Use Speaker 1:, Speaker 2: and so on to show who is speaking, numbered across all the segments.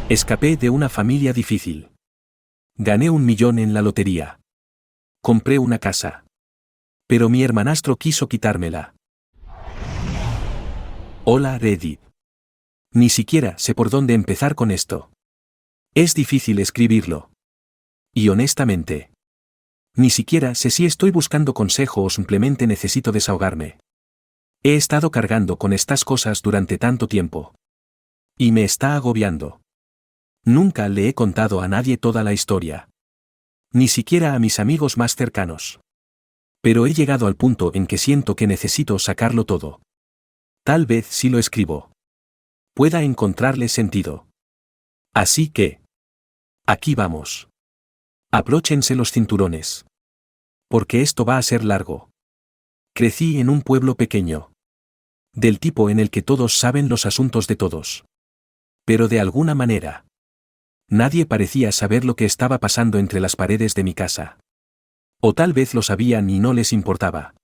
Speaker 1: Escapé de una familia difícil. Gané 1 millón en la lotería. Compré una casa. Pero mi hermanastro quiso quitármela. Hola Reddit. Ni siquiera sé por dónde empezar con esto. Es difícil escribirlo. Y honestamente, ni siquiera sé si estoy buscando consejo o simplemente necesito desahogarme. He estado cargando con estas cosas durante tanto tiempo. Y me está agobiando. Nunca le he contado a nadie toda la historia. Ni siquiera a mis amigos más cercanos. Pero he llegado al punto en que siento que necesito sacarlo todo. Tal vez si lo escribo, pueda encontrarle sentido. Así que, aquí vamos. Abróchense los cinturones. Porque esto va a ser largo. Crecí en un pueblo pequeño. Del tipo en el que todos saben los asuntos de todos. Pero de alguna manera, nadie parecía saber lo que estaba pasando entre las paredes de mi casa. O tal vez lo sabían y no les importaba.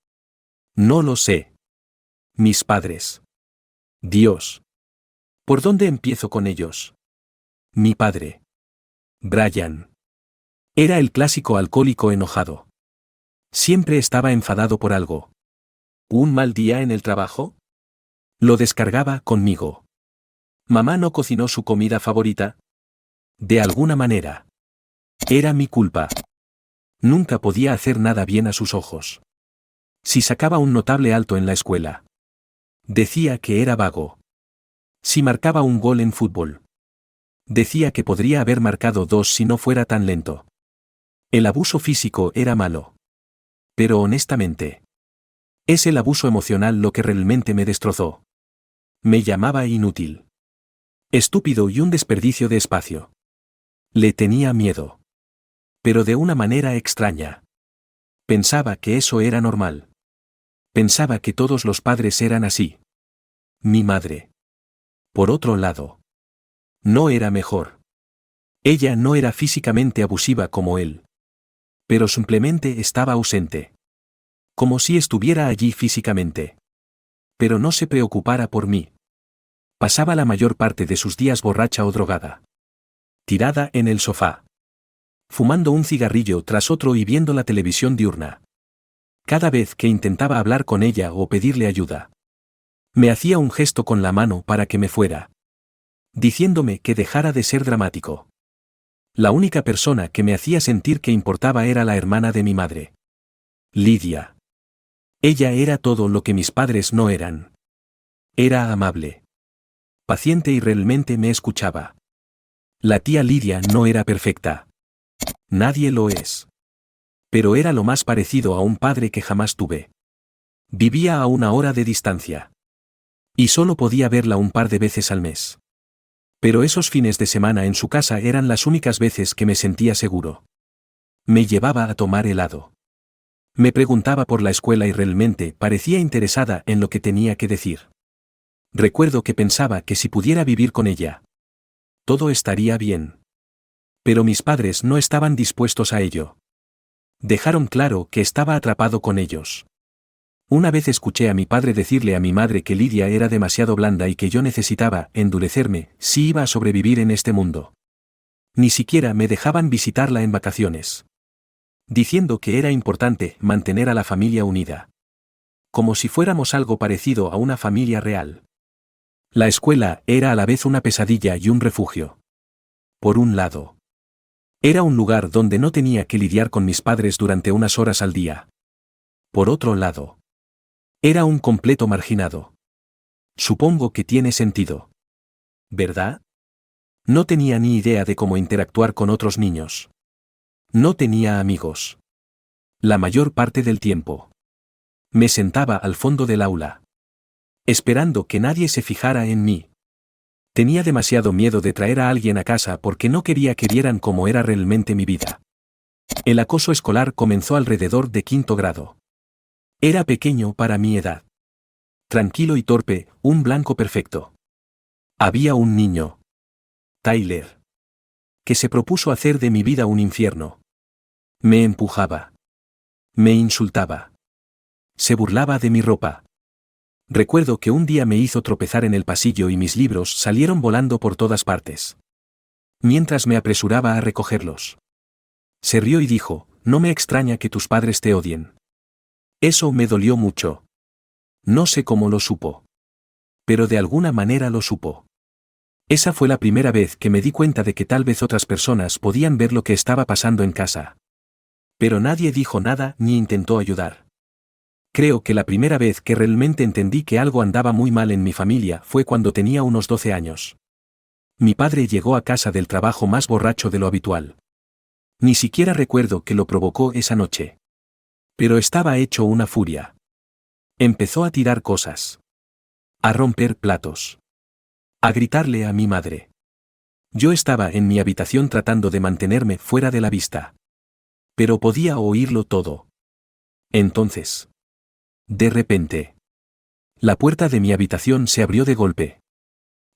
Speaker 1: No lo sé. Mis padres. Dios. ¿Por dónde empiezo con ellos? Mi padre. Brian. Era el clásico alcohólico enojado. Siempre estaba enfadado por algo. ¿Un mal día en el trabajo? Lo descargaba conmigo. ¿Mamá no cocinó su comida favorita? De alguna manera. Era mi culpa. Nunca podía hacer nada bien a sus ojos. Si sacaba un notable alto en la escuela, decía que era vago. Si marcaba un gol en fútbol, decía que podría haber marcado 2 si no fuera tan lento. El abuso físico era malo. Pero honestamente, es el abuso emocional lo que realmente me destrozó. Me llamaba inútil. Estúpido y un desperdicio de espacio. Le tenía miedo. Pero de una manera extraña. Pensaba que eso era normal. Pensaba que todos los padres eran así. Mi madre. Por otro lado, no era mejor. Ella no era físicamente abusiva como él. Pero simplemente estaba ausente. Como si estuviera allí físicamente. Pero no se preocupara por mí. Pasaba la mayor parte de sus días borracha o drogada. Tirada en el sofá. Fumando un cigarrillo tras otro y viendo la televisión diurna. Cada vez que intentaba hablar con ella o pedirle ayuda, me hacía un gesto con la mano para que me fuera. Diciéndome que dejara de ser dramático. La única persona que me hacía sentir que importaba era la hermana de mi madre. Lidia. Ella era todo lo que mis padres no eran. Era amable. Paciente y realmente me escuchaba. La tía Lidia no era perfecta. Nadie lo es. Pero era lo más parecido a un padre que jamás tuve. Vivía a 1 hora de distancia. Y solo podía verla un par de veces al mes. Pero esos fines de semana en su casa eran las únicas veces que me sentía seguro. Me llevaba a tomar helado. Me preguntaba por la escuela y realmente parecía interesada en lo que tenía que decir. Recuerdo que pensaba que si pudiera vivir con ella, todo estaría bien. Pero mis padres no estaban dispuestos a ello. Dejaron claro que estaba atrapado con ellos. Una vez escuché a mi padre decirle a mi madre que Lidia era demasiado blanda y que yo necesitaba endurecerme si iba a sobrevivir en este mundo. Ni siquiera me dejaban visitarla en vacaciones. Diciendo que era importante mantener a la familia unida. Como si fuéramos algo parecido a una familia real. La escuela era a la vez una pesadilla y un refugio. Por un lado, era un lugar donde no tenía que lidiar con mis padres durante unas horas al día. Por otro lado, era un completo marginado. Supongo que tiene sentido. ¿Verdad? No tenía ni idea de cómo interactuar con otros niños. No tenía amigos. La mayor parte del tiempo. Me sentaba al fondo del aula. Esperando que nadie se fijara en mí. Tenía demasiado miedo de traer a alguien a casa porque no quería que vieran cómo era realmente mi vida. El acoso escolar comenzó alrededor de 5º grado. Era pequeño para mi edad. Tranquilo y torpe, un blanco perfecto. Había un niño. Tyler. Que se propuso hacer de mi vida un infierno. Me empujaba. Me insultaba. Se burlaba de mi ropa. Recuerdo que un día me hizo tropezar en el pasillo y mis libros salieron volando por todas partes. mientras me apresuraba a recogerlos. Se rió y dijo, no me extraña que tus padres te odien. Eso me dolió mucho. No sé cómo lo supo. Pero de alguna manera lo supo. Esa fue la primera vez que me di cuenta de que tal vez otras personas podían ver lo que estaba pasando en casa. Pero nadie dijo nada ni intentó ayudar. Creo que la primera vez que realmente entendí que algo andaba muy mal en mi familia fue cuando tenía unos 12 años. Mi padre llegó a casa del trabajo más borracho de lo habitual. Ni siquiera recuerdo qué lo provocó esa noche. Pero estaba hecho una furia. Empezó a tirar cosas. A romper platos. A gritarle a mi madre. Yo estaba en mi habitación tratando de mantenerme fuera de la vista. Pero podía oírlo todo. Entonces. De repente. La puerta de mi habitación se abrió de golpe.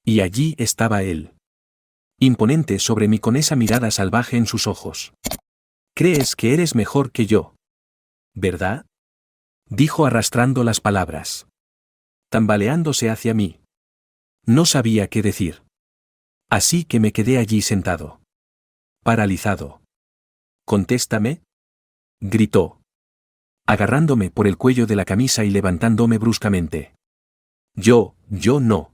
Speaker 1: Y allí estaba él. Imponente sobre mí con esa mirada salvaje en sus ojos. ¿Crees que eres mejor que yo? ¿Verdad? Dijo arrastrando las palabras. Tambaleándose hacia mí. No sabía qué decir. Así que me quedé allí sentado. Paralizado. «Contéstame», gritó. Agarrándome por el cuello de la camisa y levantándome bruscamente. Yo no.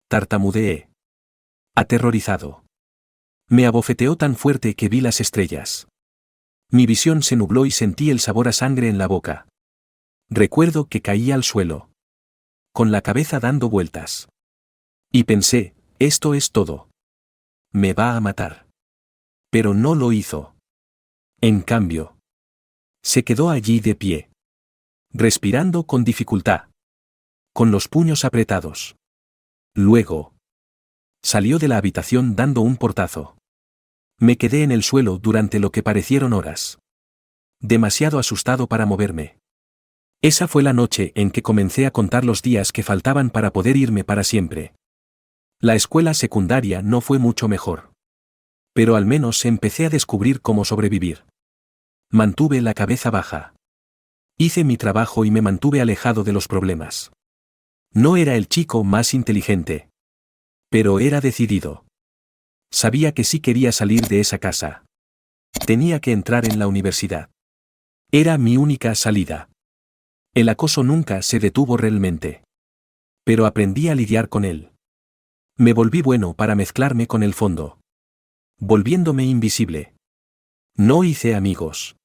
Speaker 1: Tartamudeé. Aterrorizado. Me abofeteó tan fuerte que vi las estrellas. Mi visión se nubló y sentí el sabor a sangre en la boca. Recuerdo que caí al suelo. Con la cabeza dando vueltas. Y pensé, esto es todo. Me va a matar. Pero no lo hizo. En cambio, se quedó allí de pie. Respirando con dificultad. Con los puños apretados. Luego. Salió de la habitación dando un portazo. Me quedé en el suelo durante lo que parecieron horas. Demasiado asustado para moverme. Esa fue la noche en que comencé a contar los días que faltaban para poder irme para siempre. La escuela secundaria no fue mucho mejor. Pero al menos empecé a descubrir cómo sobrevivir. Mantuve la cabeza baja. Hice mi trabajo y me mantuve alejado de los problemas. No era el chico más inteligente. Pero era decidido. Sabía que sí quería salir de esa casa. Tenía que entrar en la universidad. Era mi única salida. El acoso nunca se detuvo realmente. Pero aprendí a lidiar con él. Me volví bueno para mezclarme con el fondo. Volviéndome invisible. No hice amigos.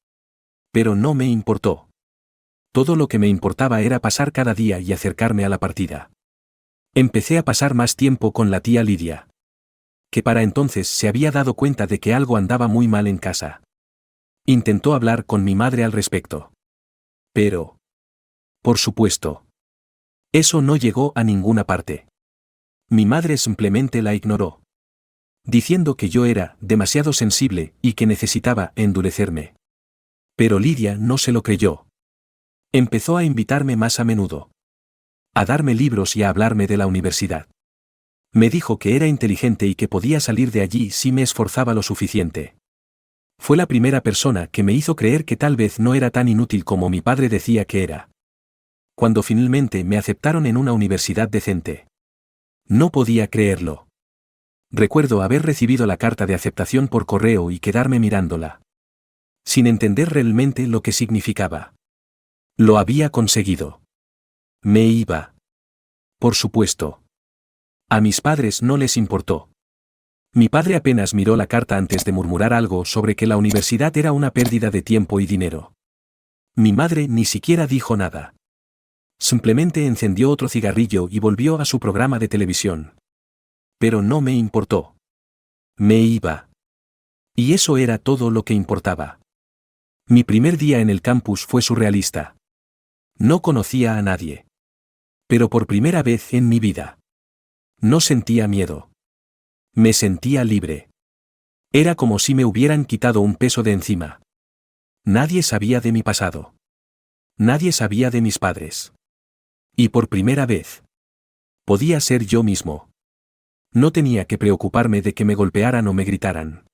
Speaker 1: Pero no me importó. Todo lo que me importaba era pasar cada día y acercarme a la partida. Empecé a pasar más tiempo con la tía Lidia. Que para entonces se había dado cuenta de que algo andaba muy mal en casa. Intentó hablar con mi madre al respecto. Pero. Por supuesto. Eso no llegó a ninguna parte. Mi madre simplemente la ignoró. Diciendo que yo era demasiado sensible y que necesitaba endurecerme. Pero Lidia no se lo creyó. Empezó a invitarme más a menudo. A darme libros y a hablarme de la universidad. Me dijo que era inteligente y que podía salir de allí si me esforzaba lo suficiente. Fue la primera persona que me hizo creer que tal vez no era tan inútil como mi padre decía que era. Cuando finalmente me aceptaron en una universidad decente. No podía creerlo. Recuerdo haber recibido la carta de aceptación por correo y quedarme mirándola. Sin entender realmente lo que significaba. Lo había conseguido. Me iba. Por supuesto. A mis padres no les importó. Mi padre apenas miró la carta antes de murmurar algo sobre que la universidad era una pérdida de tiempo y dinero. Mi madre ni siquiera dijo nada. Simplemente encendió otro cigarrillo y volvió a su programa de televisión. Pero no me importó. Me iba. Y eso era todo lo que importaba. Mi primer día en el campus fue surrealista. No conocía a nadie. Pero por primera vez en mi vida. No sentía miedo. Me sentía libre. Era como si me hubieran quitado un peso de encima. Nadie sabía de mi pasado. Nadie sabía de mis padres. Y por primera vez. Podía ser yo mismo. No tenía que preocuparme de que me golpearan o me gritaran.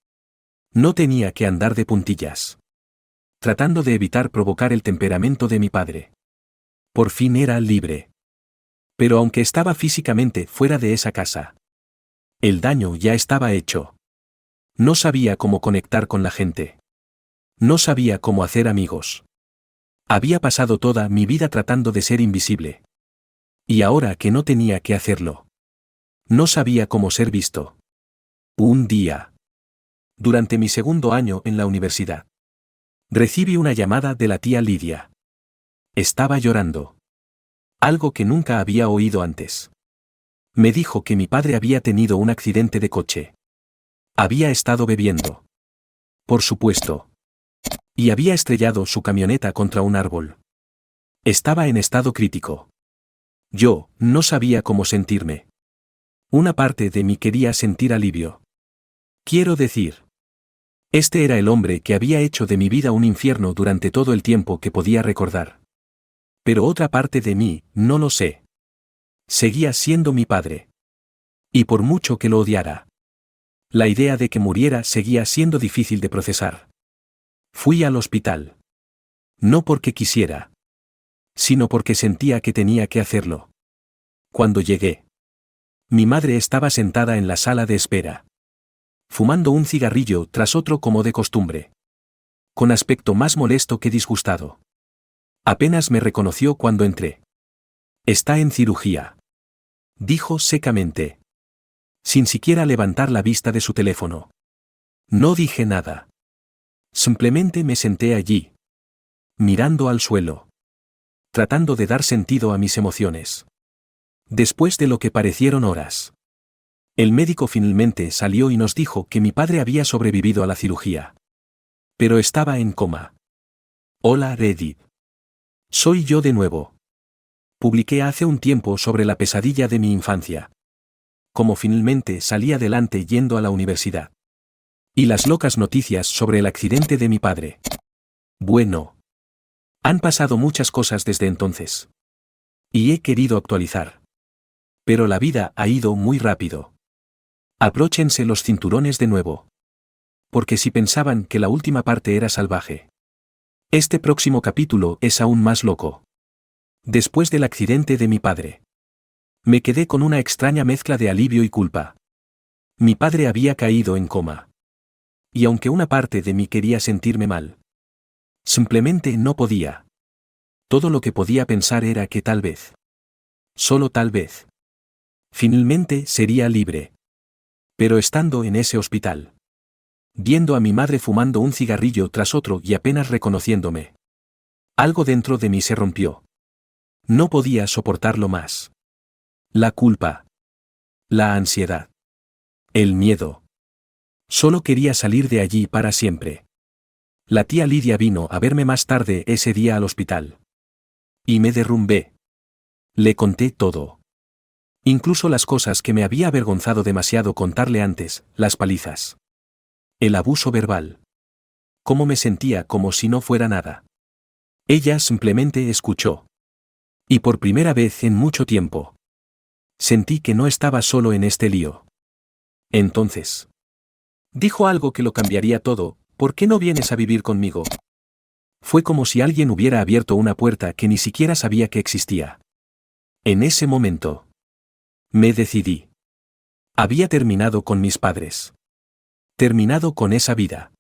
Speaker 1: No tenía que andar de puntillas. Tratando de evitar provocar el temperamento de mi padre. Por fin era libre. Pero aunque estaba físicamente fuera de esa casa, el daño ya estaba hecho. No sabía cómo conectar con la gente. No sabía cómo hacer amigos. Había pasado toda mi vida tratando de ser invisible. Y ahora que no tenía que hacerlo. No sabía cómo ser visto. Un día. Durante mi segundo año en la universidad. Recibí una llamada de la tía Lidia. Estaba llorando. Algo que nunca había oído antes. Me dijo que mi padre había tenido un accidente de coche. Había estado bebiendo. Por supuesto. Y había estrellado su camioneta contra un árbol. Estaba en estado crítico. Yo no sabía cómo sentirme. Una parte de mí quería sentir alivio. Quiero decir, este era el hombre que había hecho de mi vida un infierno durante todo el tiempo que podía recordar. Pero otra parte de mí, no lo sé. Seguía siendo mi padre. Y por mucho que lo odiara, la idea de que muriera seguía siendo difícil de procesar. Fui al hospital. No porque quisiera, sino porque sentía que tenía que hacerlo. Cuando llegué, mi madre estaba sentada en la sala de espera, fumando un cigarrillo tras otro como de costumbre, con aspecto más molesto que disgustado. Apenas me reconoció cuando entré. Está en cirugía, dijo secamente, sin siquiera levantar la vista de su teléfono. No dije nada. Simplemente me senté allí, mirando al suelo, tratando de dar sentido a mis emociones. Después de lo que parecieron horas, el médico finalmente salió y nos dijo que mi padre había sobrevivido a la cirugía. Pero estaba en coma. Hola Reddit. Soy yo de nuevo. Publiqué hace un tiempo sobre la pesadilla de mi infancia. Cómo finalmente salí adelante yendo a la universidad. Y las locas noticias sobre el accidente de mi padre. Bueno. Han pasado muchas cosas desde entonces. Y he querido actualizar. Pero la vida ha ido muy rápido. Abróchense los cinturones de nuevo. Porque si pensaban que la última parte era salvaje, este próximo capítulo es aún más loco. Después del accidente de mi padre, me quedé con una extraña mezcla de alivio y culpa. Mi padre había caído en coma. Y aunque una parte de mí quería sentirme mal, simplemente no podía. Todo lo que podía pensar era que tal vez, solo tal vez, finalmente sería libre. Pero estando en ese hospital, viendo a mi madre fumando un cigarrillo tras otro y apenas reconociéndome, algo dentro de mí se rompió. No podía soportarlo más. La culpa. La ansiedad. El miedo. Solo quería salir de allí para siempre. La tía Lidia vino a verme más tarde ese día al hospital. Y me derrumbé. Le conté todo. Incluso las cosas que me había avergonzado demasiado contarle antes, las palizas. El abuso verbal. Cómo me sentía como si no fuera nada. Ella simplemente escuchó. Y por primera vez en mucho tiempo, sentí que no estaba solo en este lío. Entonces, dijo algo que lo cambiaría todo: ¿por qué no vienes a vivir conmigo? Fue como si alguien hubiera abierto una puerta que ni siquiera sabía que existía. En ese momento, me decidí. Había terminado con mis padres. Terminado con esa vida.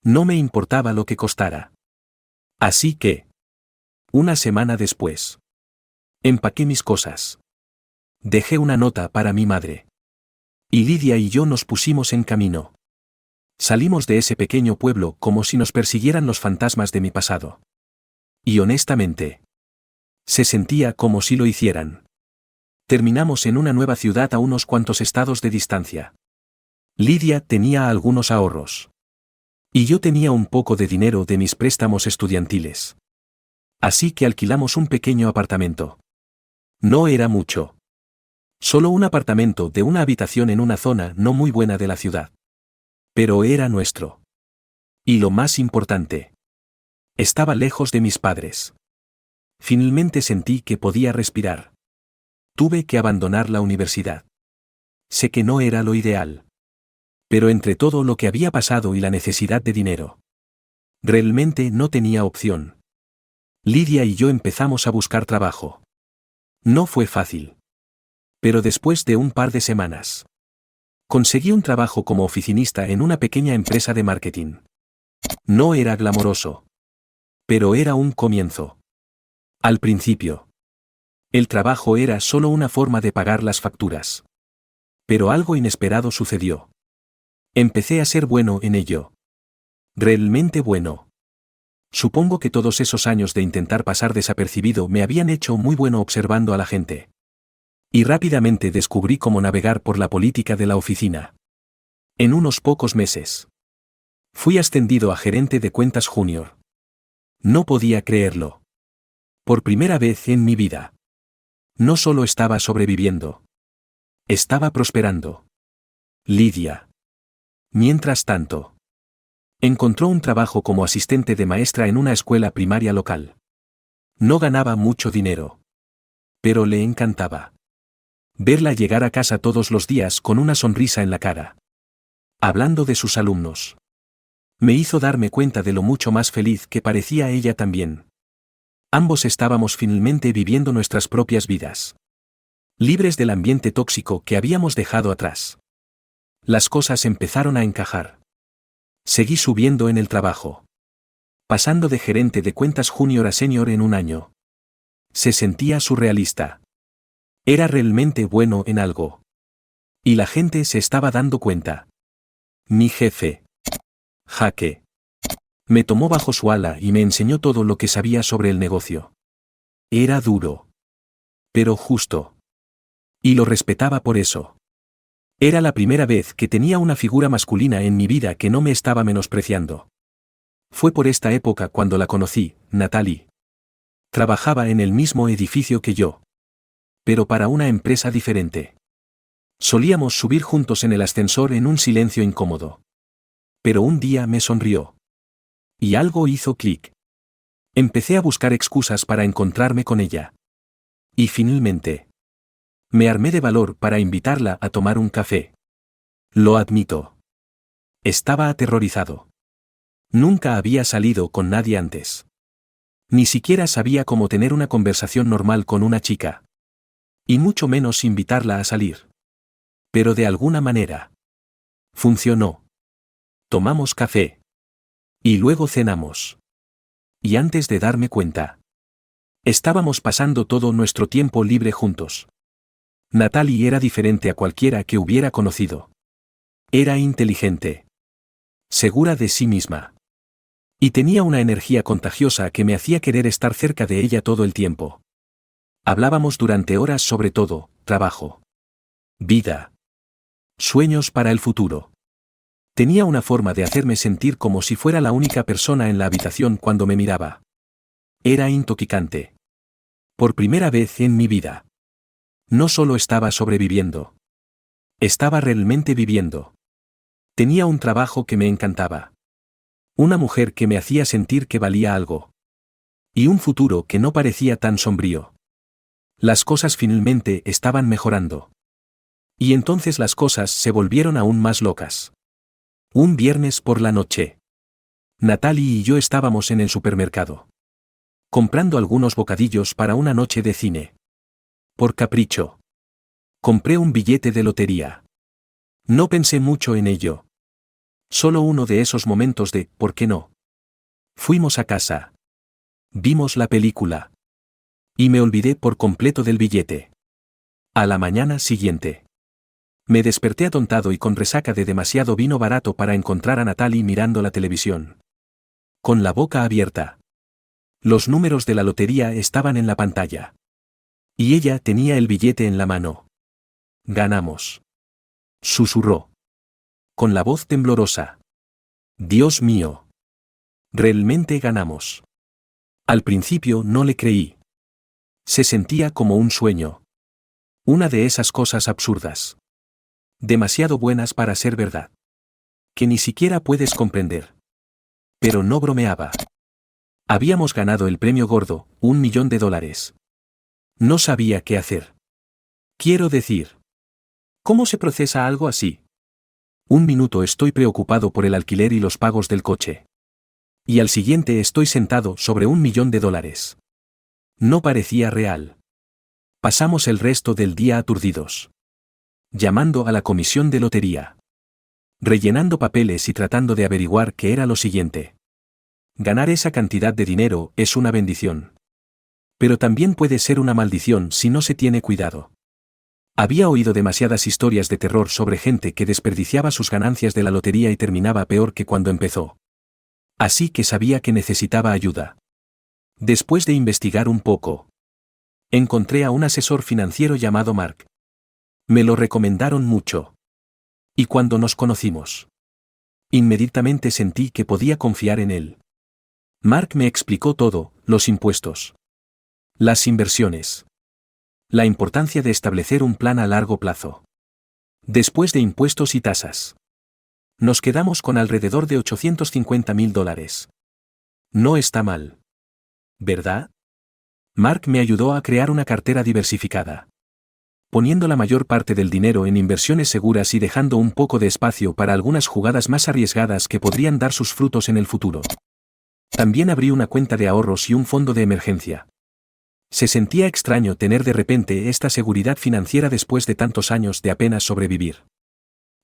Speaker 1: No me importaba lo que costara. Así que, una semana después, empaqué mis cosas. Dejé una nota para mi madre. Y Lidia y yo nos pusimos en camino. Salimos de ese pequeño pueblo como si nos persiguieran los fantasmas de mi pasado. Y honestamente, se sentía como si lo hicieran. Terminamos en una nueva ciudad a unos cuantos estados de distancia. Lidia tenía algunos ahorros. Y yo tenía un poco de dinero de mis préstamos estudiantiles. Así que alquilamos un pequeño apartamento. No era mucho. Solo un apartamento de una habitación en una zona no muy buena de la ciudad. Pero era nuestro. Y lo más importante, estaba lejos de mis padres. Finalmente sentí que podía respirar. Tuve que abandonar la universidad. Sé que no era lo ideal. Pero entre todo lo que había pasado y la necesidad de dinero, realmente no tenía opción. Lidia y yo empezamos a buscar trabajo. No fue fácil. Pero después de un par de semanas, Conseguí un trabajo como oficinista en una pequeña empresa de marketing. No era glamoroso. Pero era un comienzo. Al principio. El trabajo era solo una forma de pagar las facturas. Pero algo inesperado sucedió. Empecé a ser bueno en ello. Realmente bueno. Supongo que todos esos años de intentar pasar desapercibido me habían hecho muy bueno observando a la gente. Y rápidamente descubrí cómo navegar por la política de la oficina. En unos pocos meses. Fui ascendido a gerente de cuentas junior. No podía creerlo. Por primera vez en mi vida. No solo estaba sobreviviendo. Estaba prosperando. Lidia. Mientras tanto. Encontró un trabajo como asistente de maestra en una escuela primaria local. No ganaba mucho dinero. Pero le encantaba. Verla llegar a casa todos los días con una sonrisa en la cara. Hablando de sus alumnos. Me hizo darme cuenta de lo mucho más feliz que parecía ella también. Ambos estábamos finalmente viviendo nuestras propias vidas. Libres del ambiente tóxico que habíamos dejado atrás. Las cosas empezaron a encajar. Seguí subiendo en el trabajo. Pasando de gerente de cuentas junior a senior en un año. Se sentía surrealista. Era realmente bueno en algo. Y la gente se estaba dando cuenta. Mi jefe, Jaque, me tomó bajo su ala y me enseñó todo lo que sabía sobre el negocio. Era duro. Pero justo. Y lo respetaba por eso. Era la primera vez que tenía una figura masculina en mi vida que no me estaba menospreciando. Fue por esta época cuando la conocí, Natalie. Trabajaba en el mismo edificio que yo. Pero para una empresa diferente. Solíamos subir juntos en el ascensor en un silencio incómodo. Pero un día me sonrió. Y algo hizo clic. Empecé a buscar excusas para encontrarme con ella. Y finalmente. Me armé de valor para invitarla a tomar un café. Lo admito. Estaba aterrorizado. Nunca había salido con nadie antes. Ni siquiera sabía cómo tener una conversación normal con una chica. Y mucho menos invitarla a salir. Pero de alguna manera. Funcionó. Tomamos café. Y luego cenamos. Y antes de darme cuenta. Estábamos pasando todo nuestro tiempo libre juntos. Natalie era diferente a cualquiera que hubiera conocido. Era inteligente. Segura de sí misma. Y tenía una energía contagiosa que me hacía querer estar cerca de ella todo el tiempo. Hablábamos durante horas sobre todo, trabajo. Vida. Sueños para el futuro. Tenía una forma de hacerme sentir como si fuera la única persona en la habitación cuando me miraba. Era intoxicante. Por primera vez en mi vida. No solo estaba sobreviviendo. Estaba realmente viviendo. Tenía un trabajo que me encantaba. Una mujer que me hacía sentir que valía algo. Y un futuro que no parecía tan sombrío. Las cosas finalmente estaban mejorando. Y entonces las cosas se volvieron aún más locas. Un viernes por la noche. Natalie y yo estábamos en el supermercado. Comprando algunos bocadillos para una noche de cine. Por capricho. Compré un billete de lotería. No pensé mucho en ello. Solo uno de esos momentos de ¿por qué no? Fuimos a casa. Vimos la película. Y me olvidé por completo del billete. A la mañana siguiente. Me desperté atontado y con resaca de demasiado vino barato para encontrar a Natalie mirando la televisión. Con la boca abierta. Los números de la lotería estaban en la pantalla. Y ella tenía el billete en la mano. Ganamos. Susurró. Con la voz temblorosa. Dios mío. Realmente ganamos. Al principio no le creí. Se sentía como un sueño. Una de esas cosas absurdas. Demasiado buenas para ser verdad. Que ni siquiera puedes comprender. Pero no bromeaba. Habíamos ganado el premio gordo, $1 millón. No sabía qué hacer. Quiero decir. ¿Cómo se procesa algo así? Un minuto estoy preocupado por el alquiler y los pagos del coche. Y al siguiente estoy sentado sobre $1 millón. No parecía real. Pasamos el resto del día aturdidos. Llamando a la comisión de lotería. Rellenando papeles y tratando de averiguar qué era lo siguiente. Ganar esa cantidad de dinero es una bendición. Pero también puede ser una maldición si no se tiene cuidado. Había oído demasiadas historias de terror sobre gente que desperdiciaba sus ganancias de la lotería y terminaba peor que cuando empezó. Así que sabía que necesitaba ayuda. Después de investigar un poco, encontré a un asesor financiero llamado Mark. Me lo recomendaron mucho. Y cuando nos conocimos, inmediatamente sentí que podía confiar en él. Mark me explicó todo: los impuestos, las inversiones, la importancia de establecer un plan a largo plazo. Después de impuestos y tasas, nos quedamos con alrededor de $850,000. No está mal, ¿verdad? Mark me ayudó a crear una cartera diversificada, poniendo la mayor parte del dinero en inversiones seguras y dejando un poco de espacio para algunas jugadas más arriesgadas que podrían dar sus frutos en el futuro. También abrí una cuenta de ahorros y un fondo de emergencia. Se sentía extraño tener de repente esta seguridad financiera después de tantos años de apenas sobrevivir.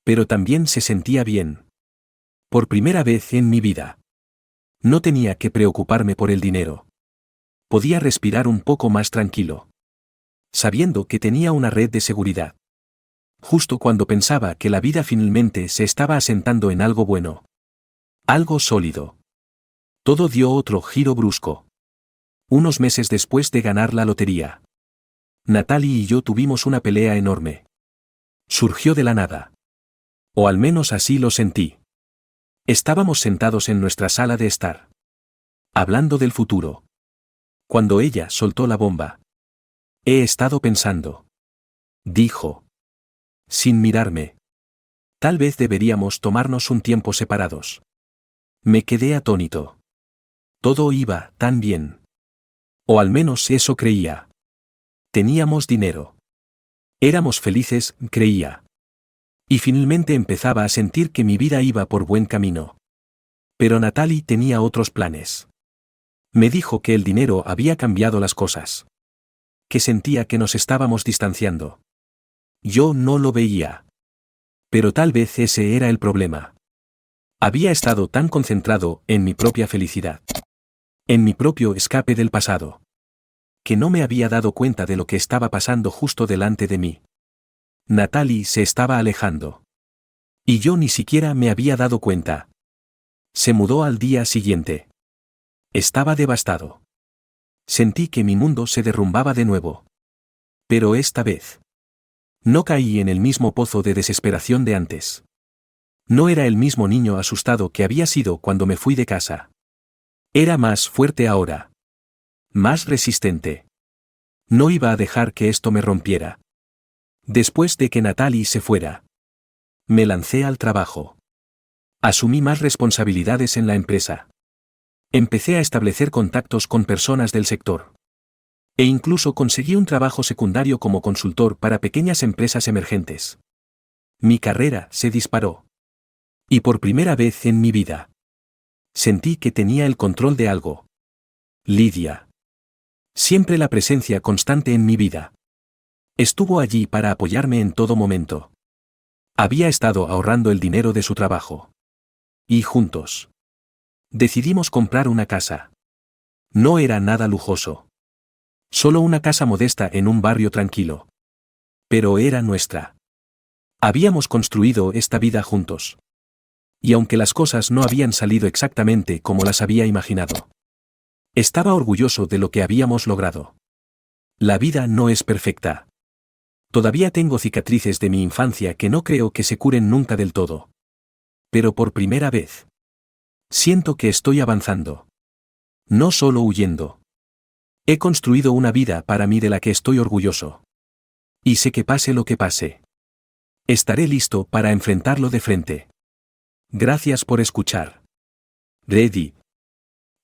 Speaker 1: Pero también se sentía bien. Por primera vez en mi vida, no tenía que preocuparme por el dinero. Podía respirar un poco más tranquilo, sabiendo que tenía una red de seguridad. Justo cuando pensaba que la vida finalmente se estaba asentando en algo bueno, algo sólido, todo dio otro giro brusco. Unos meses después de ganar la lotería, Natalie y yo tuvimos una pelea enorme. Surgió de la nada. O al menos así lo sentí. Estábamos sentados en nuestra sala de estar, hablando del futuro, cuando ella soltó la bomba. He estado pensando, dijo, sin mirarme. Tal vez deberíamos tomarnos un tiempo separados. Me quedé atónito. Todo iba tan bien. O al menos eso creía. Teníamos dinero. Éramos felices, creía. Y finalmente empezaba a sentir que mi vida iba por buen camino. Pero Natalie tenía otros planes. Me dijo que el dinero había cambiado las cosas. Que sentía que nos estábamos distanciando. Yo no lo veía. Pero tal vez ese era el problema. Había estado tan concentrado en mi propia felicidad, en mi propio escape del pasado, que no me había dado cuenta de lo que estaba pasando justo delante de mí. Natalie se estaba alejando. Y yo ni siquiera me había dado cuenta. Se mudó al día siguiente. Estaba devastado. Sentí que mi mundo se derrumbaba de nuevo. Pero esta vez, no caí en el mismo pozo de desesperación de antes. No era el mismo niño asustado que había sido cuando me fui de casa. Era más fuerte ahora. Más resistente. No iba a dejar que esto me rompiera. Después de que Natalie se fuera, me lancé al trabajo. Asumí más responsabilidades en la empresa. Empecé a establecer contactos con personas del sector. E incluso conseguí un trabajo secundario como consultor para pequeñas empresas emergentes. Mi carrera se disparó. Y por primera vez en mi vida, sentí que tenía el control de algo. Lidia. Siempre la presencia constante en mi vida. Estuvo allí para apoyarme en todo momento. Había estado ahorrando el dinero de su trabajo. Y juntos decidimos comprar una casa. No era nada lujoso. Solo una casa modesta en un barrio tranquilo. Pero era nuestra. Habíamos construido esta vida juntos. Y aunque las cosas no habían salido exactamente como las había imaginado, estaba orgulloso de lo que habíamos logrado. La vida no es perfecta. Todavía tengo cicatrices de mi infancia que no creo que se curen nunca del todo. Pero por primera vez, siento que estoy avanzando. No solo huyendo. He construido una vida para mí de la que estoy orgulloso. Y sé que pase lo que pase, estaré listo para enfrentarlo de frente. Gracias por escuchar. Ready.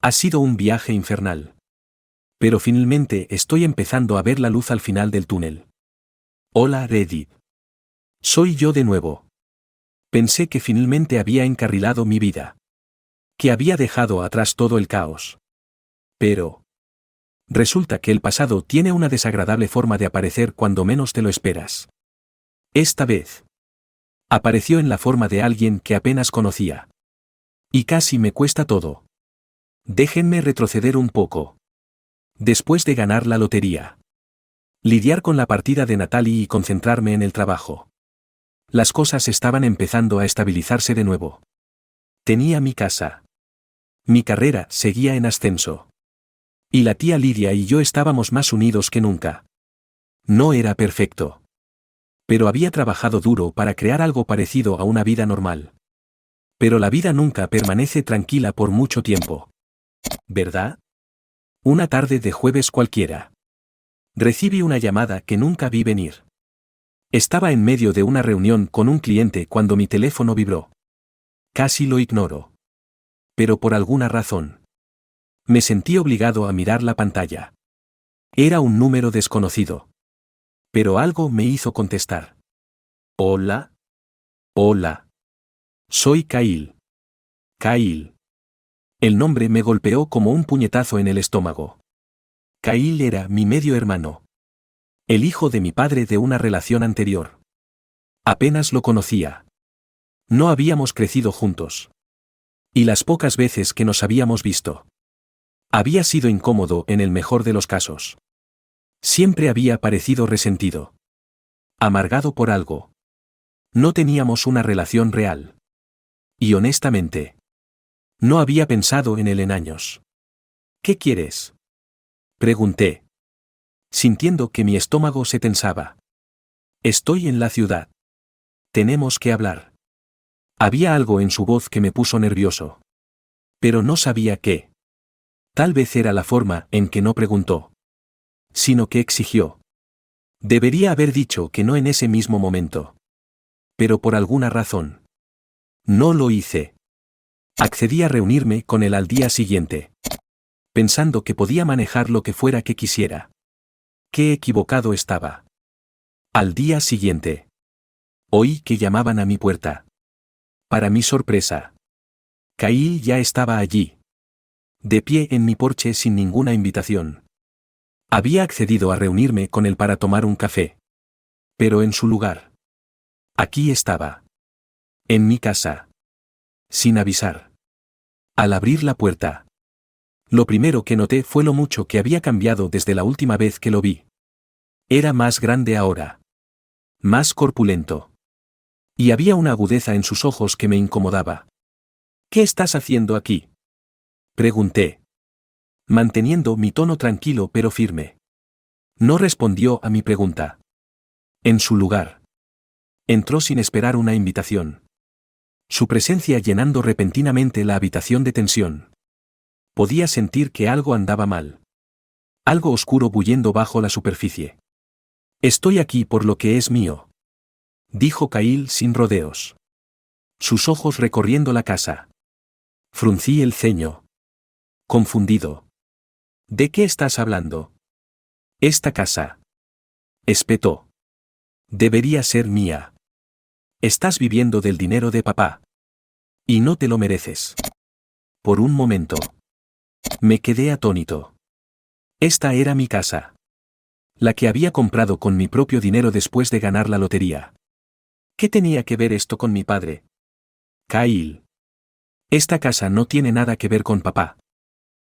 Speaker 1: Ha sido un viaje infernal. Pero finalmente estoy empezando a ver la luz al final del túnel. Hola Reddit. Soy yo de nuevo. Pensé que finalmente había encarrilado mi vida. Que había dejado atrás todo el caos. Pero resulta que el pasado tiene una desagradable forma de aparecer cuando menos te lo esperas. Esta vez apareció en la forma de alguien que apenas conocía. Y casi me cuesta todo. Déjenme retroceder un poco. Después de ganar la lotería, lidiar con la partida de Natalie y concentrarme en el trabajo. Las cosas estaban empezando a estabilizarse de nuevo. Tenía mi casa. Mi carrera seguía en ascenso. Y la tía Lidia y yo estábamos más unidos que nunca. No era perfecto. Pero había trabajado duro para crear algo parecido a una vida normal. Pero la vida nunca permanece tranquila por mucho tiempo. ¿Verdad? Una tarde de jueves cualquiera. Recibí una llamada que nunca vi venir. Estaba en medio de una reunión con un cliente cuando mi teléfono vibró. Casi lo ignoro. Pero por alguna razón, me sentí obligado a mirar la pantalla. Era un número desconocido. Pero algo me hizo contestar. Hola. Hola. Soy Kyle. Kyle. El nombre me golpeó como un puñetazo en el estómago. Kyle era mi medio hermano. El hijo de mi padre de una relación anterior. Apenas lo conocía. No habíamos crecido juntos. Y las pocas veces que nos habíamos visto, había sido incómodo en el mejor de los casos. Siempre había parecido resentido. Amargado por algo. No teníamos una relación real. Y honestamente, no había pensado en él en años. ¿Qué quieres?, pregunté, sintiendo que mi estómago se tensaba. Estoy en la ciudad. Tenemos que hablar. Había algo en su voz que me puso nervioso. Pero no sabía qué. Tal vez era la forma en que no preguntó, sino que exigió. Debería haber dicho que no en ese mismo momento. Pero por alguna razón, no lo hice. Accedí a reunirme con él al día siguiente, pensando que podía manejar lo que fuera que quisiera. Qué equivocado estaba. Al día siguiente, oí que llamaban a mi puerta. Para mi sorpresa, Kyle ya estaba allí, de pie en mi porche sin ninguna invitación. Había accedido a reunirme con él para tomar un café. Pero en su lugar, aquí estaba. En mi casa. Sin avisar. Al abrir la puerta, lo primero que noté fue lo mucho que había cambiado desde la última vez que lo vi. Era más grande ahora. Más corpulento. Y había una agudeza en sus ojos que me incomodaba. ¿Qué estás haciendo aquí?, pregunté, manteniendo mi tono tranquilo pero firme. No respondió a mi pregunta. En su lugar, entró sin esperar una invitación. Su presencia llenando repentinamente la habitación de tensión. Podía sentir que algo andaba mal. Algo oscuro bullendo bajo la superficie. Estoy aquí por lo que es mío, dijo Kyle sin rodeos. Sus ojos recorriendo la casa. Fruncí el ceño. Confundido. ¿De qué estás hablando? Esta casa, espetó, debería ser mía. Estás viviendo del dinero de papá. Y no te lo mereces. Por un momento, me quedé atónito. Esta era mi casa. La que había comprado con mi propio dinero después de ganar la lotería. ¿Qué tenía que ver esto con mi padre? Kyle. Esta casa no tiene nada que ver con papá.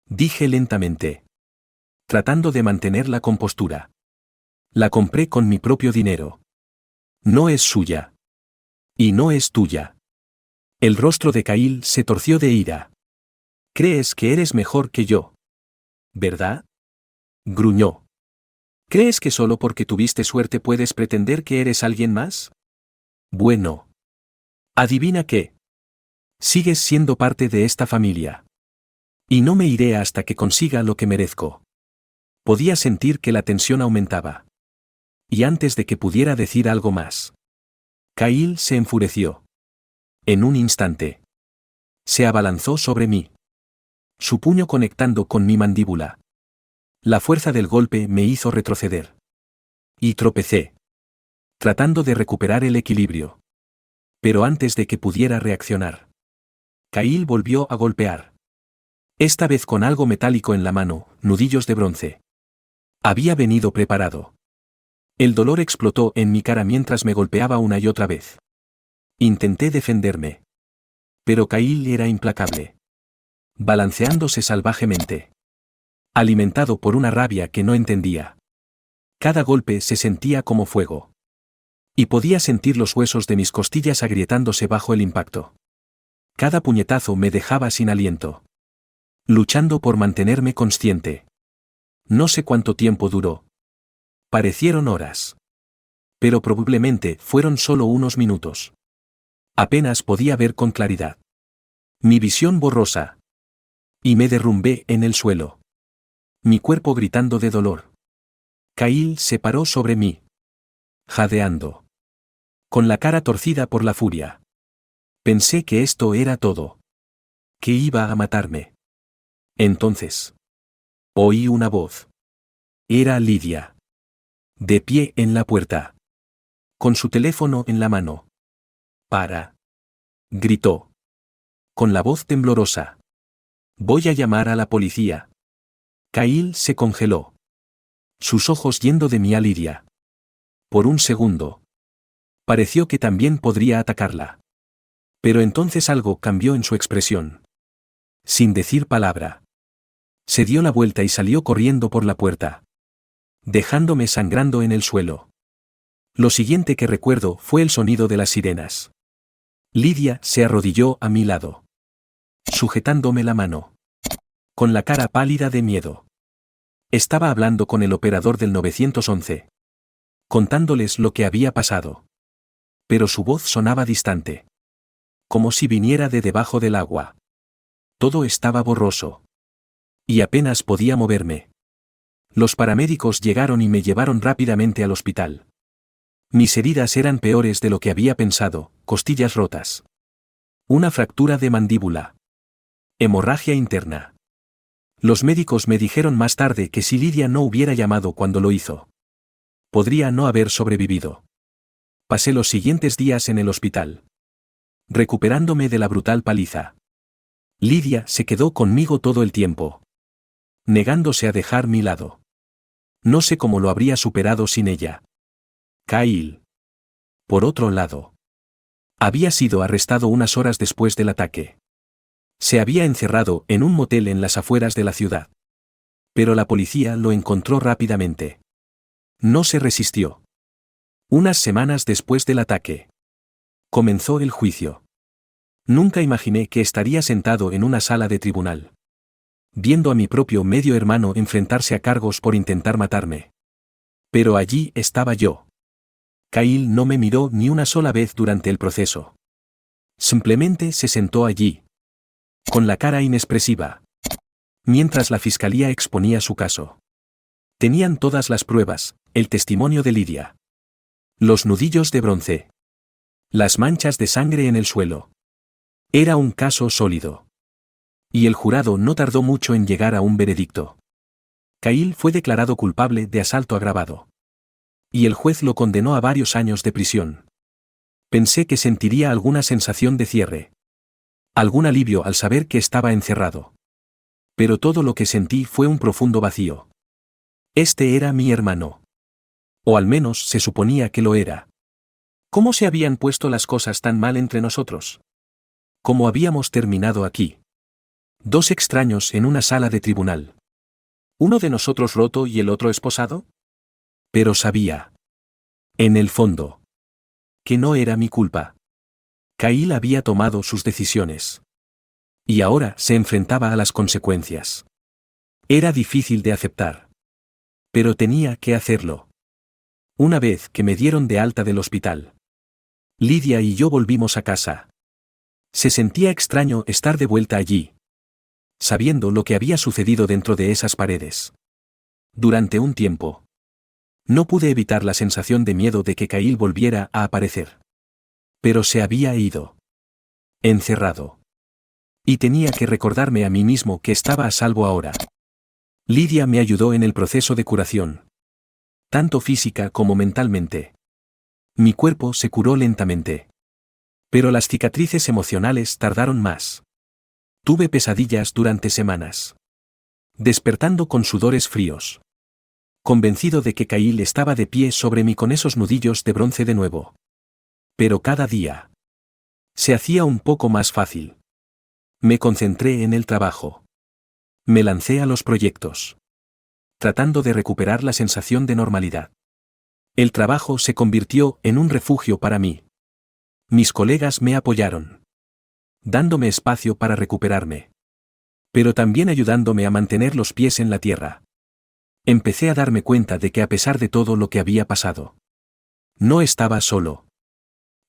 Speaker 1: Dije lentamente, tratando de mantener la compostura. La compré con mi propio dinero. No es suya. Y no es tuya. El rostro de Kyle se torció de ira. ¿Crees que eres mejor que yo? ¿Verdad?, gruñó. ¿Crees que solo porque tuviste suerte puedes pretender que eres alguien más? Bueno. ¿Adivina qué? Sigues siendo parte de esta familia. Y no me iré hasta que consiga lo que merezco. Podía sentir que la tensión aumentaba. Y antes de que pudiera decir algo más, Kyle se enfureció. En un instante, se abalanzó sobre mí. Su puño conectando con mi mandíbula. La fuerza del golpe me hizo retroceder. Y tropecé, tratando de recuperar el equilibrio. Pero antes de que pudiera reaccionar, Kyle volvió a golpear. Esta vez con algo metálico en la mano, nudillos de bronce. Había venido preparado. El dolor explotó en mi cara mientras me golpeaba una y otra vez. Intenté defenderme. Pero Kyle era implacable. Balanceándose salvajemente. Alimentado por una rabia que no entendía. Cada golpe se sentía como fuego. Y podía sentir los huesos de mis costillas agrietándose bajo el impacto. Cada puñetazo me dejaba sin aliento. Luchando por mantenerme consciente. No sé cuánto tiempo duró. Parecieron horas. Pero probablemente fueron solo unos minutos. Apenas podía ver con claridad. Mi visión borrosa. Y me derrumbé en el suelo. Mi cuerpo gritando de dolor. Kyle se paró sobre mí. Jadeando. Con la cara torcida por la furia. Pensé que esto era todo. Que iba a matarme. Entonces. Oí una voz. Era Lidia. De pie en la puerta. Con su teléfono en la mano. «Para», gritó. Con la voz temblorosa. «Voy a llamar a la policía». Kyle se congeló. Sus ojos yendo de mí a Lidia. Por un segundo. Pareció que también podría atacarla. Pero entonces algo cambió en su expresión. Sin decir palabra. Se dio la vuelta y salió corriendo por la puerta. Dejándome sangrando en el suelo. Lo siguiente que recuerdo fue el sonido de las sirenas. Lidia se arrodilló a mi lado. Sujetándome la mano. Con la cara pálida de miedo. Estaba hablando con el operador del 911. Contándoles lo que había pasado. Pero su voz sonaba distante. Como si viniera de debajo del agua. Todo estaba borroso. Y apenas podía moverme. Los paramédicos llegaron y me llevaron rápidamente al hospital. Mis heridas eran peores de lo que había pensado, costillas rotas. Una fractura de mandíbula. Hemorragia interna. Los médicos me dijeron más tarde que si Lidia no hubiera llamado cuando lo hizo, podría no haber sobrevivido. Pasé los siguientes días en el hospital. Recuperándome de la brutal paliza. Lidia se quedó conmigo todo el tiempo. Negándose a dejar mi lado. No sé cómo lo habría superado sin ella. Kyle. Por otro lado. Había sido arrestado unas horas después del ataque. Se había encerrado en un motel en las afueras de la ciudad. Pero la policía lo encontró rápidamente. No se resistió. Unas semanas después del ataque. Comenzó el juicio. Nunca imaginé que estaría sentado en una sala de tribunal. Viendo a mi propio medio hermano enfrentarse a cargos por intentar matarme. Pero allí estaba yo. Kyle no me miró ni una sola vez durante el proceso. Simplemente se sentó allí. Con la cara inexpresiva. Mientras la fiscalía exponía su caso. Tenían todas las pruebas, el testimonio de Lidia. Los nudillos de bronce. Las manchas de sangre en el suelo. Era un caso sólido. Y el jurado no tardó mucho en llegar a un veredicto. Kyle fue declarado culpable de asalto agravado. Y el juez lo condenó a varios años de prisión. Pensé que sentiría alguna sensación de cierre. Algún alivio al saber que estaba encerrado. Pero todo lo que sentí fue un profundo vacío. Este era mi hermano. O al menos se suponía que lo era. ¿Cómo se habían puesto las cosas tan mal entre nosotros? ¿Cómo habíamos terminado aquí? Dos extraños en una sala de tribunal. ¿Uno de nosotros roto y el otro esposado? Pero sabía. En el fondo. Que no era mi culpa. Kyle había tomado sus decisiones. Y ahora se enfrentaba a las consecuencias. Era difícil de aceptar. Pero tenía que hacerlo. Una vez que me dieron de alta del hospital. Lidia y yo volvimos a casa. Se sentía extraño estar de vuelta allí. Sabiendo lo que había sucedido dentro de esas paredes. Durante un tiempo. No pude evitar la sensación de miedo de que Kyle volviera a aparecer. Pero se había ido. Encerrado. Y tenía que recordarme a mí mismo que estaba a salvo ahora. Lidia me ayudó en el proceso de curación. Tanto física como mentalmente. Mi cuerpo se curó lentamente. Pero las cicatrices emocionales tardaron más. Tuve pesadillas durante semanas. Despertando con sudores fríos. convencido de que Kyle estaba de pie sobre mí con esos nudillos de bronce de nuevo. Pero cada día se hacía un poco más fácil. Me concentré en el trabajo. Me lancé a los proyectos, tratando de recuperar la sensación de normalidad. El trabajo se convirtió en un refugio para mí. Mis colegas me apoyaron, dándome espacio para recuperarme, pero también ayudándome a mantener los pies en la tierra. Empecé a darme cuenta de que a pesar de todo lo que había pasado, no estaba solo.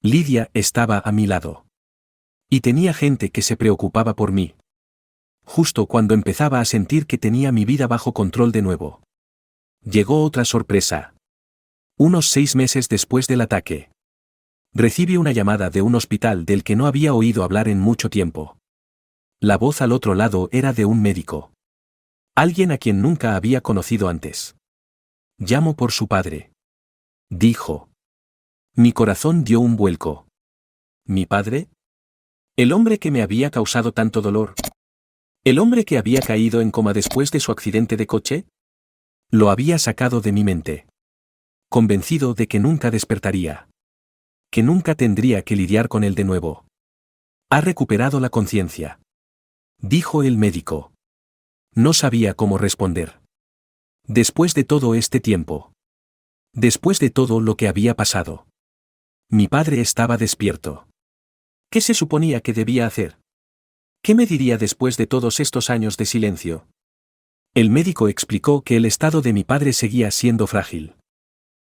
Speaker 1: Lidia estaba a mi lado. Y tenía gente que se preocupaba por mí. Justo cuando empezaba a sentir que tenía mi vida bajo control de nuevo, llegó otra sorpresa. Unos 6 meses después del ataque, recibí una llamada de un hospital del que no había oído hablar en mucho tiempo. La voz al otro lado era de un médico. Alguien a quien nunca había conocido antes. Llamo por su padre, dijo. Mi corazón dio un vuelco. ¿Mi padre? ¿El hombre que me había causado tanto dolor? ¿El hombre que había caído en coma después de su accidente de coche? Lo había sacado de mi mente, convencido de que nunca despertaría. Que nunca tendría que lidiar con él de nuevo. Ha recuperado la conciencia, dijo el médico. No sabía cómo responder. Después de todo este tiempo. Después de todo lo que había pasado. Mi padre estaba despierto. ¿Qué se suponía que debía hacer? ¿Qué me diría después de todos estos años de silencio? El médico explicó que el estado de mi padre seguía siendo frágil,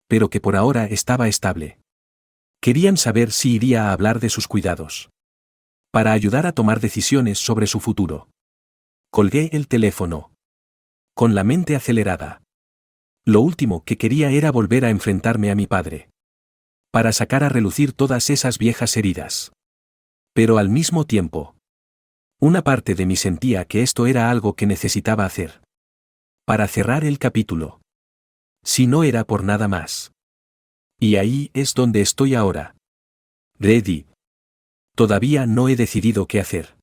Speaker 1: pero que por ahora estaba estable. Querían saber si iría a hablar de sus cuidados, para ayudar a tomar decisiones sobre su futuro. Colgué el teléfono, con la mente acelerada. Lo último que quería era volver a enfrentarme a mi padre, para sacar a relucir todas esas viejas heridas. Pero al mismo tiempo, una parte de mí sentía que esto era algo que necesitaba hacer, para cerrar el capítulo. Si no era por nada más. Y ahí es donde estoy ahora. Ready. Todavía no he decidido qué hacer.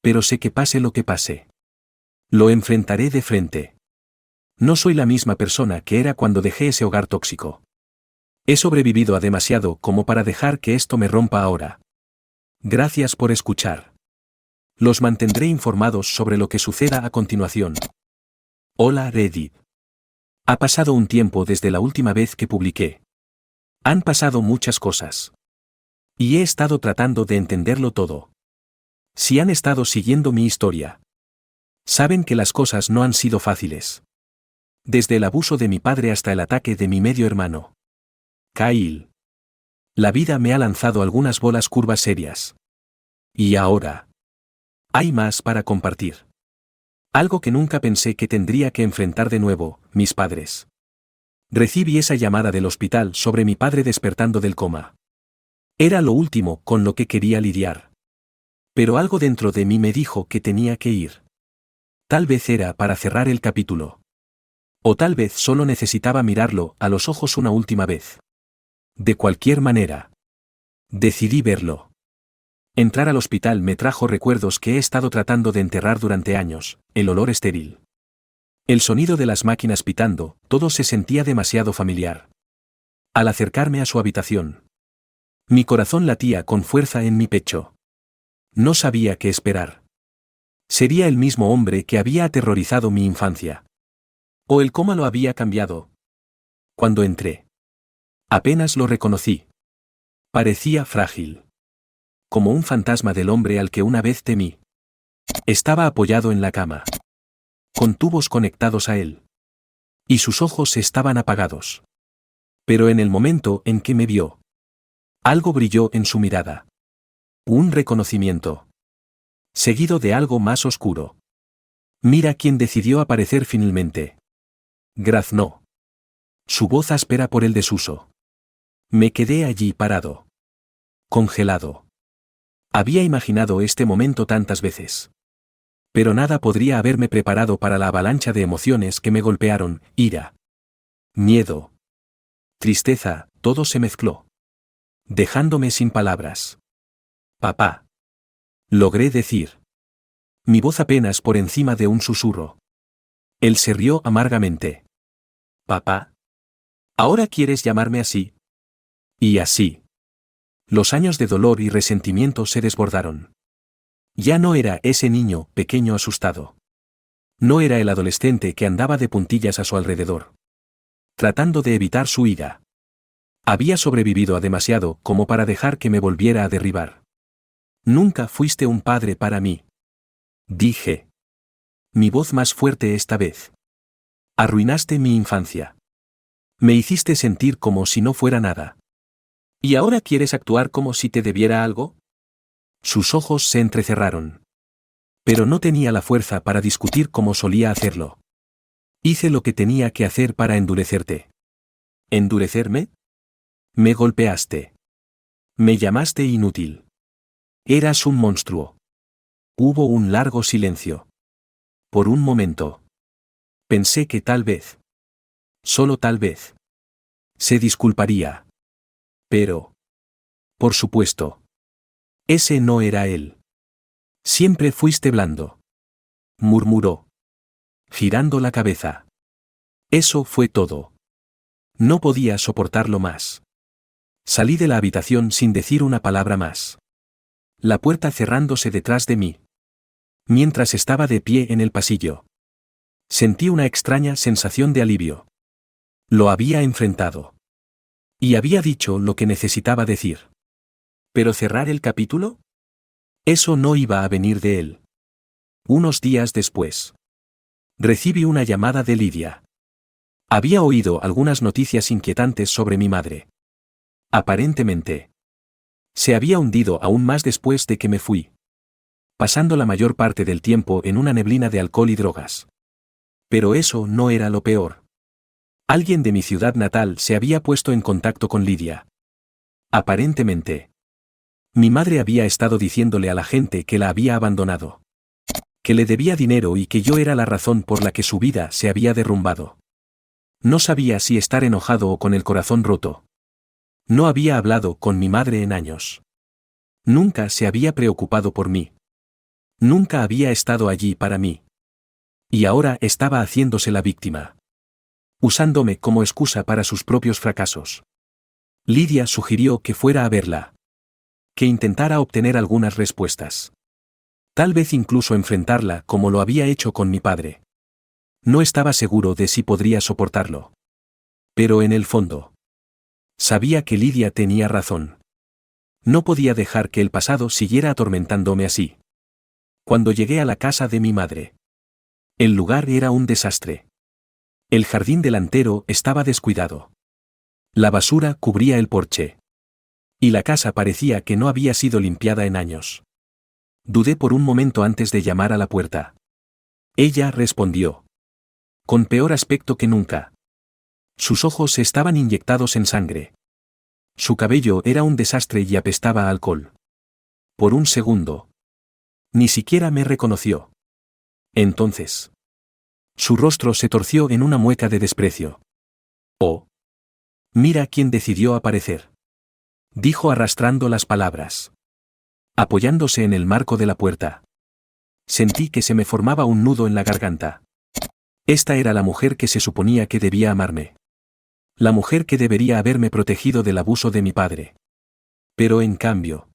Speaker 1: Pero sé que pase lo que pase, lo enfrentaré de frente. No soy la misma persona que era cuando dejé ese hogar tóxico. He sobrevivido a demasiado como para dejar que esto me rompa ahora. Gracias por escuchar. Los mantendré informados sobre lo que suceda a continuación. Hola Reddit. Ha pasado un tiempo desde la última vez que publiqué. Han pasado muchas cosas. Y he estado tratando de entenderlo todo. Si han estado siguiendo mi historia, saben que las cosas no han sido fáciles. Desde el abuso de mi padre hasta el ataque de mi medio hermano, Kyle. La vida me ha lanzado algunas bolas curvas serias. Y ahora, hay más para compartir. Algo que nunca pensé que tendría que enfrentar de nuevo, mis padres. Recibí esa llamada del hospital sobre mi padre despertando del coma. Era lo último con lo que quería lidiar. Pero algo dentro de mí me dijo que tenía que ir. Tal vez era para cerrar el capítulo. O tal vez solo necesitaba mirarlo a los ojos una última vez. De cualquier manera, decidí verlo. Entrar al hospital me trajo recuerdos que he estado tratando de enterrar durante años, el olor estéril. El sonido de las máquinas pitando, todo se sentía demasiado familiar. Al acercarme a su habitación, mi corazón latía con fuerza en mi pecho. No sabía qué esperar. ¿Sería el mismo hombre que había aterrorizado mi infancia? ¿O el coma lo había cambiado? Cuando entré, apenas lo reconocí. Parecía frágil. Como un fantasma del hombre al que una vez temí. Estaba apoyado en la cama, con tubos conectados a él. Y sus ojos estaban apagados. Pero en el momento en que me vio, algo brilló en su mirada. Un reconocimiento. Seguido de algo más oscuro. Mira quién decidió aparecer finalmente. Graznó. Su voz áspera por el desuso. Me quedé allí parado. Congelado. Había imaginado este momento tantas veces. Pero nada podría haberme preparado para la avalancha de emociones que me golpearon, ira, miedo, tristeza, todo se mezcló, dejándome sin palabras. Papá. Logré decir. Mi voz apenas por encima de un susurro. Él se rió amargamente. Papá. ¿Ahora quieres llamarme así? Y así. Los años de dolor y resentimiento se desbordaron. Ya no era ese niño pequeño asustado. No era el adolescente que andaba de puntillas a su alrededor, tratando de evitar su ira. Había sobrevivido a demasiado como para dejar que me volviera a derribar. Nunca fuiste un padre para mí. Dije. Mi voz más fuerte esta vez. Arruinaste mi infancia. Me hiciste sentir como si no fuera nada. ¿Y ahora quieres actuar como si te debiera algo? Sus ojos se entrecerraron. Pero no tenía la fuerza para discutir como solía hacerlo. Hice lo que tenía que hacer para endurecerte. ¿Endurecerme? Me golpeaste. Me llamaste inútil. Eras un monstruo. Hubo un largo silencio. Por un momento. Pensé que tal vez. Solo tal vez. Se disculparía. Pero. Por supuesto. Ese no era él. Siempre fuiste blando. Murmuró. Girando la cabeza. Eso fue todo. No podía soportarlo más. Salí de la habitación sin decir una palabra más. La puerta cerrándose detrás de mí. Mientras estaba de pie en el pasillo. Sentí una extraña sensación de alivio. Lo había enfrentado. Y había dicho lo que necesitaba decir. ¿Pero cerrar el capítulo? Eso no iba a venir de él. Unos días después. Recibí una llamada de Lidia. Había oído algunas noticias inquietantes sobre mi madre. Aparentemente. Se había hundido aún más después de que me fui. Pasando la mayor parte del tiempo en una neblina de alcohol y drogas. Pero eso no era lo peor. Alguien de mi ciudad natal se había puesto en contacto con Lidia. Aparentemente. Mi madre había estado diciéndole a la gente que la había abandonado. Que le debía dinero y que yo era la razón por la que su vida se había derrumbado. No sabía si estar enojado o con el corazón roto. No había hablado con mi madre en años. Nunca se había preocupado por mí. Nunca había estado allí para mí. Y ahora estaba haciéndose la víctima. Usándome como excusa para sus propios fracasos. Lidia sugirió que fuera a verla. Que intentara obtener algunas respuestas. Tal vez incluso enfrentarla como lo había hecho con mi padre. No estaba seguro de si podría soportarlo. Pero en el fondo. Sabía que Lidia tenía razón. No podía dejar que el pasado siguiera atormentándome así. Cuando llegué a la casa de mi madre. El lugar era un desastre. El jardín delantero estaba descuidado. La basura cubría el porche. Y la casa parecía que no había sido limpiada en años. Dudé por un momento antes de llamar a la puerta. Ella respondió. Con peor aspecto que nunca. Sus ojos estaban inyectados en sangre. Su cabello era un desastre y apestaba a alcohol. Por un segundo. Ni siquiera me reconoció. Entonces. Su rostro se torció en una mueca de desprecio. Oh. Mira quién decidió aparecer. Dijo arrastrando las palabras. Apoyándose en el marco de la puerta. Sentí que se me formaba un nudo en la garganta. Esta era la mujer que se suponía que debía amarme. La mujer que debería haberme protegido del abuso de mi padre. Pero en cambio.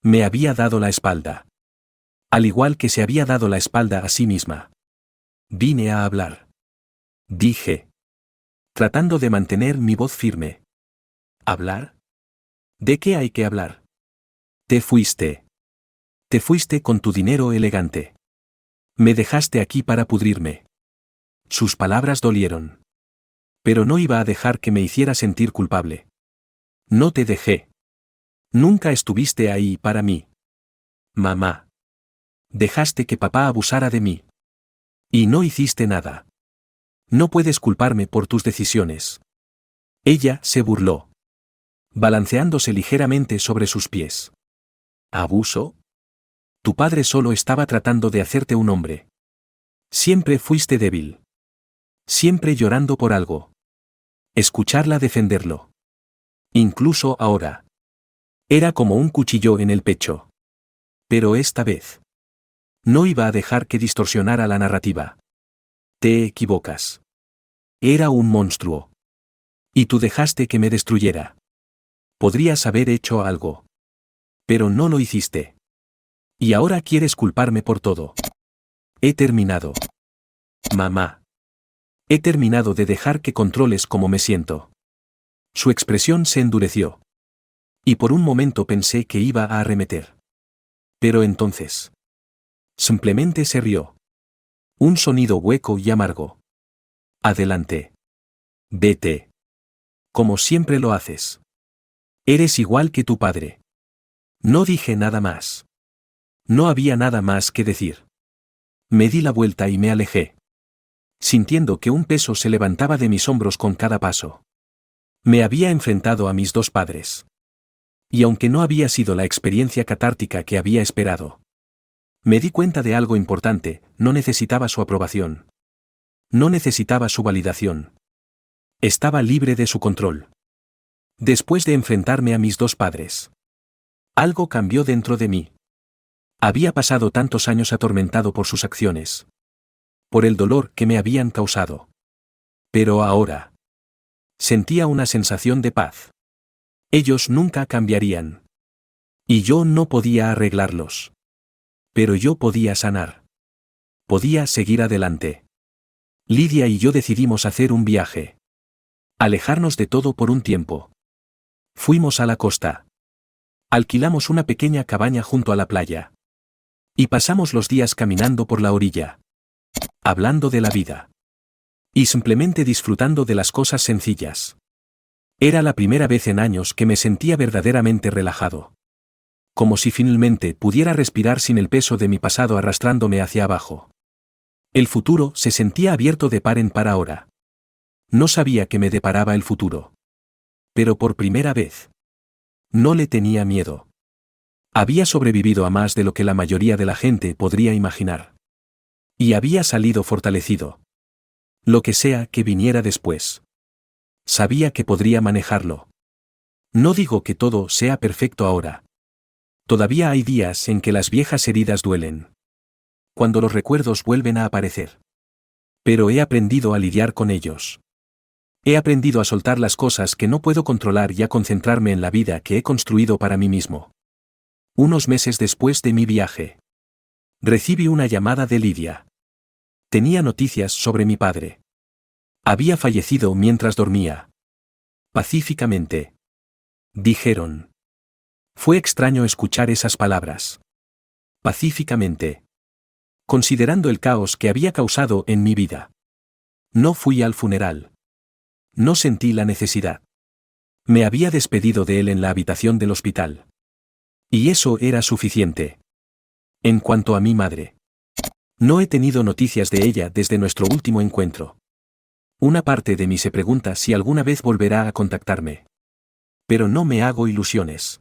Speaker 1: Me había dado la espalda. Al igual que se había dado la espalda a sí misma. Vine a hablar. Dije. Tratando de mantener mi voz firme. ¿Hablar? ¿De qué hay que hablar? Te fuiste. Te fuiste con tu dinero elegante. Me dejaste aquí para pudrirme. Sus palabras dolieron. Pero no iba a dejar que me hiciera sentir culpable. No te dejé. Nunca estuviste ahí para mí. Mamá. Dejaste que papá abusara de mí. Y no hiciste nada. No puedes culparme por tus decisiones. Ella se burló. Balanceándose ligeramente sobre sus pies. ¿Abuso? Tu padre solo estaba tratando de hacerte un hombre. Siempre fuiste débil. Siempre llorando por algo. Escucharla defenderlo. Incluso ahora. Era como un cuchillo en el pecho. Pero esta vez. No iba a dejar que distorsionara la narrativa. Te equivocas. Era un monstruo. Y tú dejaste que me destruyera. Podrías haber hecho algo. Pero no lo hiciste. Y ahora quieres culparme por todo. He terminado. Mamá. He terminado de dejar que controles cómo me siento. Su expresión se endureció. Y por un momento pensé que iba a arremeter. Pero entonces. Simplemente se rió. Un sonido hueco y amargo. Adelante. Vete. Como siempre lo haces. Eres igual que tu padre. No dije nada más. No había nada más que decir. Me di la vuelta y me alejé. Sintiendo que un peso se levantaba de mis hombros con cada paso. Me había enfrentado a mis dos padres. Y aunque no había sido la experiencia catártica que había esperado, me di cuenta de algo importante: no necesitaba su aprobación. No necesitaba su validación. Estaba libre de su control. Después de enfrentarme a mis dos padres, algo cambió dentro de mí. Había pasado tantos años atormentado por sus acciones. Por el dolor que me habían causado. Pero ahora sentía una sensación de paz. Ellos nunca cambiarían. Y yo no podía arreglarlos. Pero yo podía sanar. Podía seguir adelante. Lidia y yo decidimos hacer un viaje. Alejarnos de todo por un tiempo. Fuimos a la costa. Alquilamos una pequeña cabaña junto a la playa. Y pasamos los días caminando por la orilla. Hablando de la vida. Y simplemente disfrutando de las cosas sencillas. Era la primera vez en años que me sentía verdaderamente relajado. Como si finalmente pudiera respirar sin el peso de mi pasado arrastrándome hacia abajo. El futuro se sentía abierto de par en par ahora. No sabía qué me deparaba el futuro. Pero por primera vez. No le tenía miedo. Había sobrevivido a más de lo que la mayoría de la gente podría imaginar. Y había salido fortalecido. Lo que sea que viniera después. Sabía que podría manejarlo. No digo que todo sea perfecto ahora. Todavía hay días en que las viejas heridas duelen. Cuando los recuerdos vuelven a aparecer. Pero he aprendido a lidiar con ellos. He aprendido a soltar las cosas que no puedo controlar y a concentrarme en la vida que he construido para mí mismo. Unos meses después de mi viaje, recibí una llamada de Lidia. Tenía noticias sobre mi padre. Había fallecido mientras dormía. Pacíficamente. Dijeron. Fue extraño escuchar esas palabras. Pacíficamente. Considerando el caos que había causado en mi vida. No fui al funeral. No sentí la necesidad. Me había despedido de él en la habitación del hospital. Y eso era suficiente. En cuanto a mi madre. No he tenido noticias de ella desde nuestro último encuentro. Una parte de mí se pregunta si alguna vez volverá a contactarme. Pero no me hago ilusiones.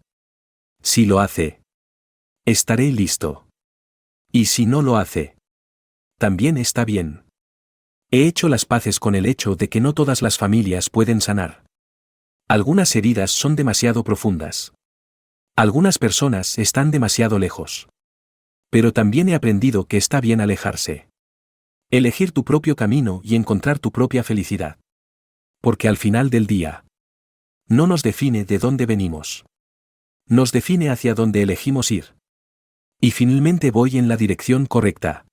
Speaker 1: Si lo hace, estaré listo. Y si no lo hace, también está bien. He hecho las paces con el hecho de que no todas las familias pueden sanar. Algunas heridas son demasiado profundas. Algunas personas están demasiado lejos. Pero también he aprendido que está bien alejarse. Elegir tu propio camino y encontrar tu propia felicidad. Porque al final del día, no nos define de dónde venimos. Nos define hacia dónde elegimos ir. Y finalmente voy en la dirección correcta.